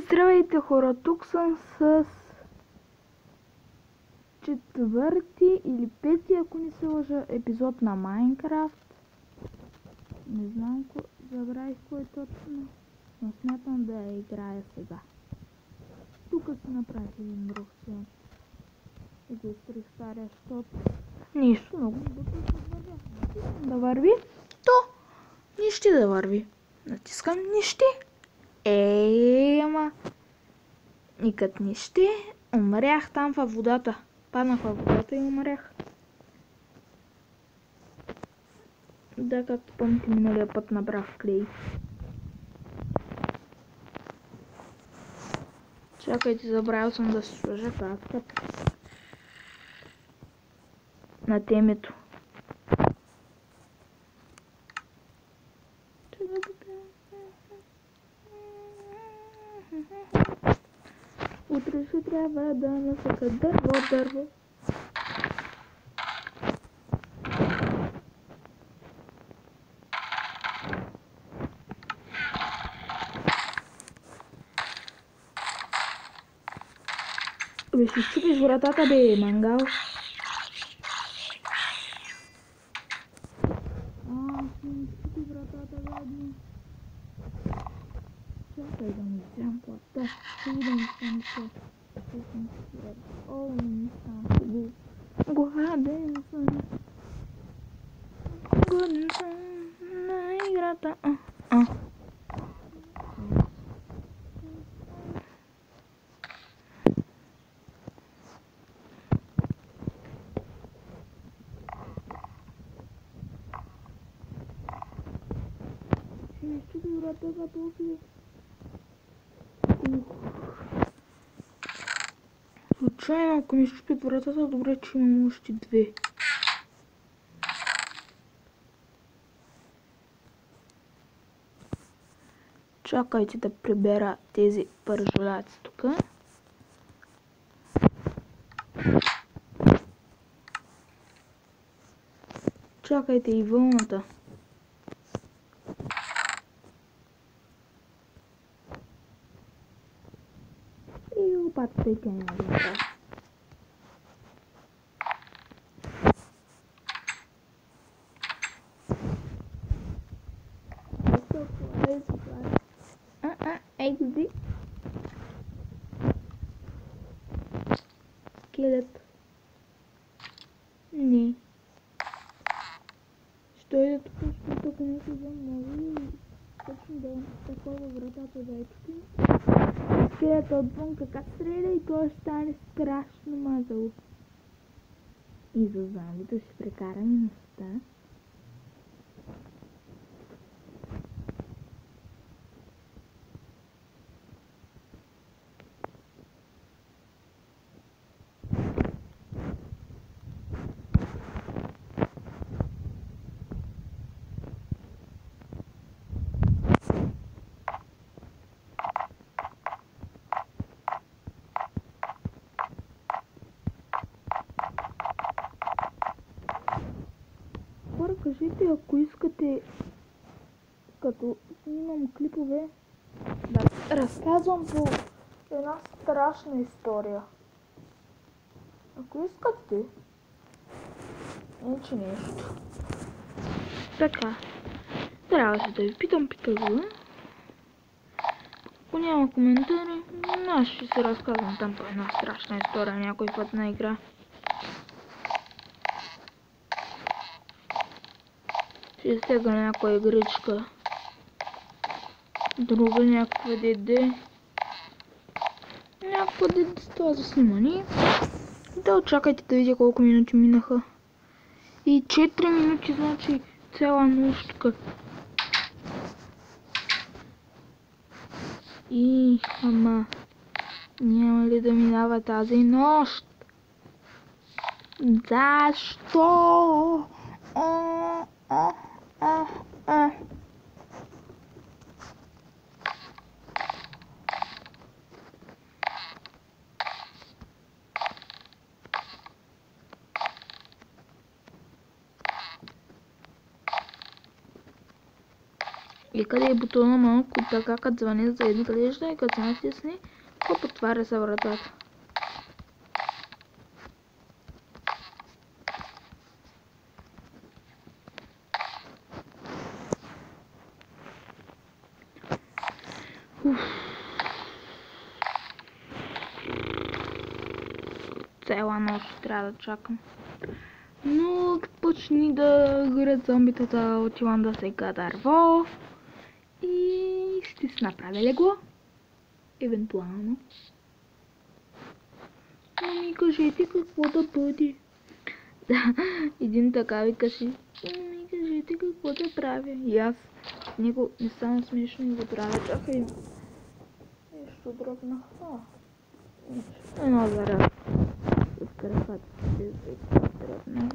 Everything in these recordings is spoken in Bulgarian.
Здравейте хора, тук съм с четвърти или пети, ако не се лъжа, епизод на Майнкрафт. Не знам, забравих кой точно, но смятам да я играя сега. Тук си направих един друг свят и го изтрих стария, защото нищо много да върви, то нищо да върви. Натискам нищо. Ама никът нищо. Умрях там във водата. Паднах във водата и умрях. Да, както помните, миналия път набрах клей. Чакайте, забравил съм да се сложа каската на темето. Утре ще трябва да насъка дърво. Бе, си чупиш вратата, бе, мангал. Си чупи вратата, гадни. Чакай да ми взем плата. Да ми стане това. О, ми стане хубаво. Гладен съм. Годен съм на играта. Ще чупи вратата после. Случайно, ако ми щупят вратата, добре, че имам още две. Чакайте да прибера тези пържоляци тук. Чакайте и вълната. И лопатата и тя няма да направи. Екзи. Скелет. Не. Що е тук, защото ако не се замови, точно да такова вратата да е тук. Скелета отвън как стреля и то ще стане страшно мазало. И за зомбито ще прекараме нощта. Хора, кажете, ако искате, като снимам клипове, да разказвам по една страшна история. Ако искате, иначе нещо. Така, трябваше да ви питам го. Ако няма коментари, аз ще се разказвам там по една страшна история някой път на игра. Ще стега някоя игричка. Друга някаква деде. Някаква деде с това за снимане. Да, очакайте да видя колко минути минаха. И 4 минути, значи цяла нощка. И, ама, няма ли да минава тази нощ? Защо? И къде е бутона малко така, като звъни за изглежда и като се натисне, хоп, отваря се вратата. Цяла нощ трябва да чакам. Но почни да горят зомбитата, отивам да сега дърво и ще си направя легло. Евентуално. Но ми кажете какво да бъде. Да, един така ви кажи. Но ми кажете какво да правя. И аз него не стана смешно и го правя. Чакай. Нещо дръпна. Едно заряд. С краката си дръпна.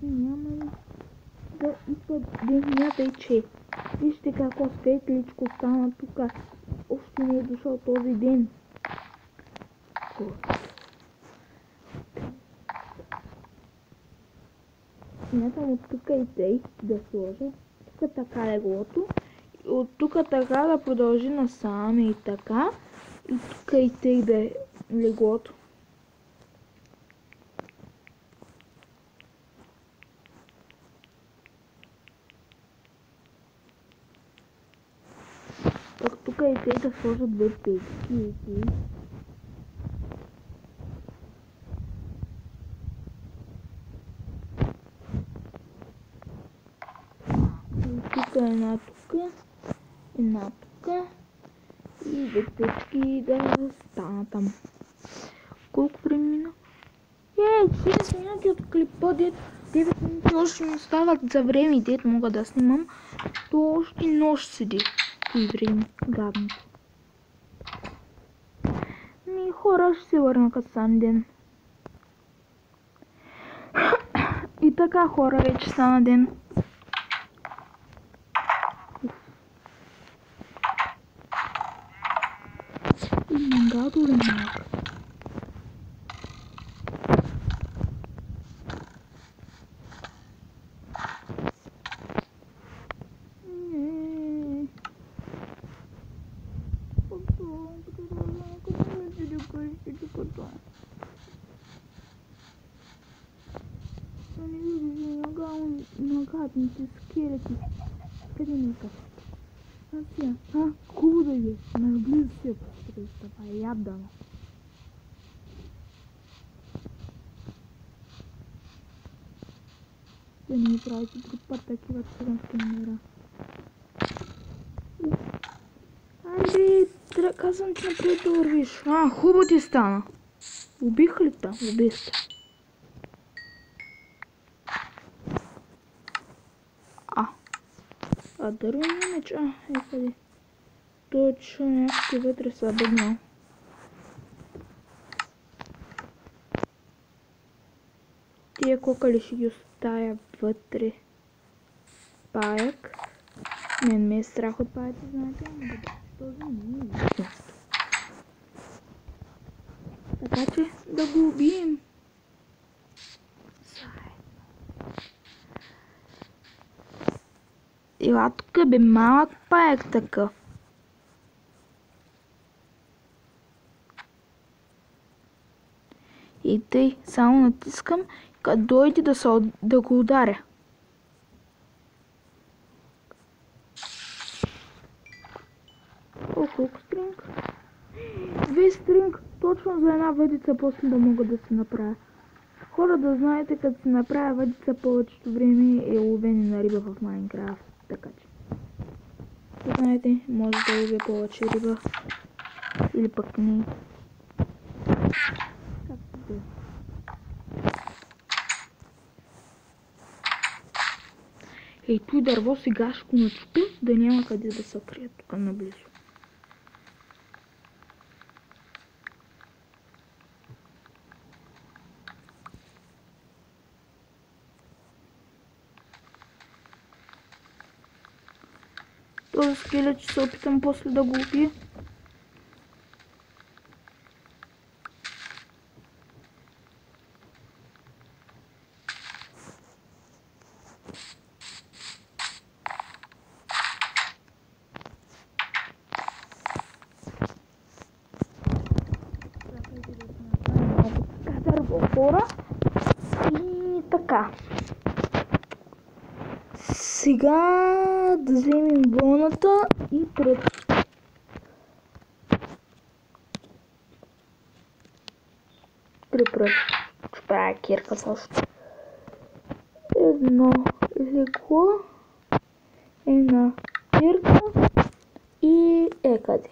Няма да изпадем вече. Вижте какво светличко стана тук. Още не е дошъл този ден. Смятам от тук и тъй да сложа. Тук така леглото. От тук така да продължи насам и така. И тук и тъй да е леглото. Тук и тъй да сложа две печки. Тук една тук и две печки да стана там. Колко време мина? 6 минути от клипа, 9 минути още ми остават за време, дет мога да снимам. То още нощ седи. И време, гадното. Ми хора ще се върна като стане ден. И така хора вече стана ден. И мангато ли малко? Нагадните скелети. Къде ми кажа? Хубаво да ви. Наблизо си я посреща. Ядана. Да не ми правите друг път такива цыгански номера. Айде, казвам ти напред да вървиш. Хубаво ти стана. Убиха ли те? Убихте. Дървения меч. Къде? Точно някакви вътре са бъднал. Тия кокали ще ги оставя вътре. Паяк. Мен ме е страх от паяци, знаете? Този не е истински. Така че да го убием. Ела тук бе малък паяк такъв. И тъй, само натискам, като дойде да го ударя. Колко стринг? 2 стринг, точно за една въдица, после да мога да се направя. Хора, да знаете, като се направя въдица, повечето време е ловене на риба в Майнкрафт. Така че. Да знаете, може да ловя повече риба. Или пък не. Както да е. Ей, той дърво сега ще го начупи, да няма къде да се крие тук наблизо. Този скелет ще се опитам после да го убия. хора. И така. Сега да вземем вълната и ще правя кирка също. Едно лекло, една кирка и къде?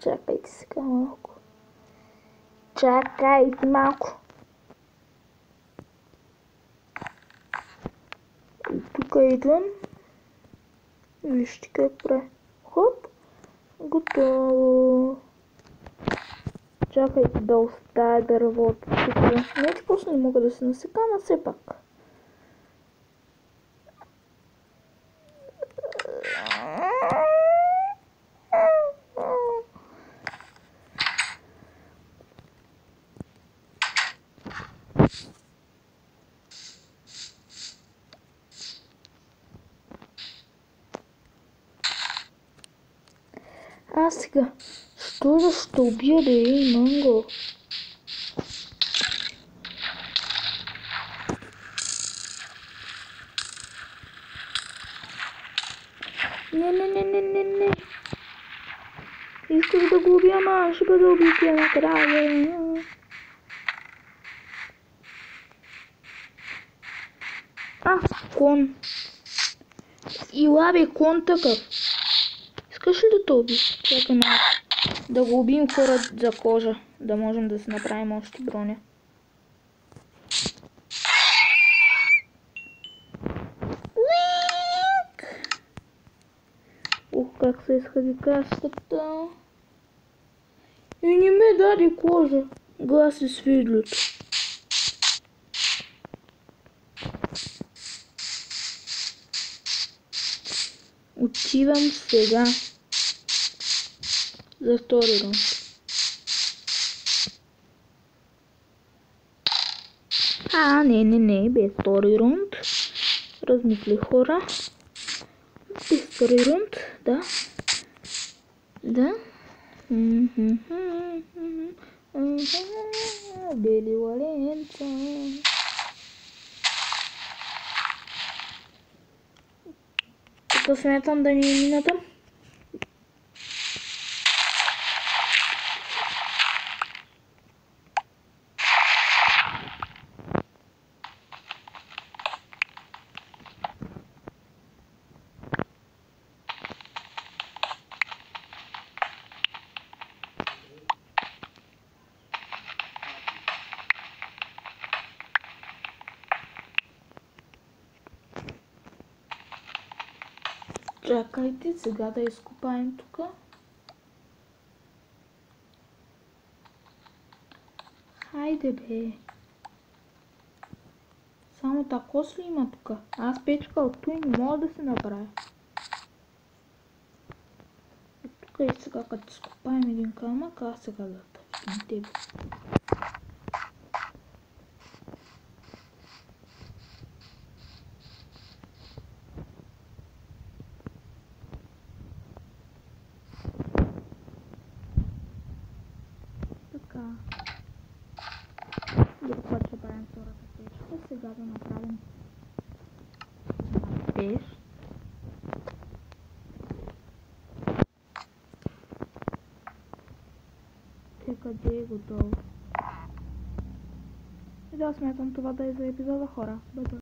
Чакайте сега малко. Чакайте малко. И тук идвам. Вижте как прави. Хоп. Готово. Чакайте да оставя дървото. Не, че просто не мога да се насека, но все пак. А сега, що ще убия да е манго? Не. Исках да го убия, ама ще бъда убития накрая. Кон. Ила бе, кон такъв. Искаш ли да те уби? Чакай малко. Да го убием хора за кожа. Да можем да си направим още броня. Как се изхъди каската. И не ме даде кожа. Глас и свидлото. Отивам сега. За втори рунд. Не, без втори рунд. Размисли хора. Без втори рунд, да. Бели валенца. Тук смятам да ни е мината. Чакайте сега да изкопаем тук. Хайде бе. Само тако ли има тук? Аз печка от той не мога да се направя. Тук и сега като изкопаем един камък, аз сега да тъпим тебе. Друг път ще правим втората печка. Сега да направим пеш. Къде е готово? И да, смятам това да е за епизода, хора.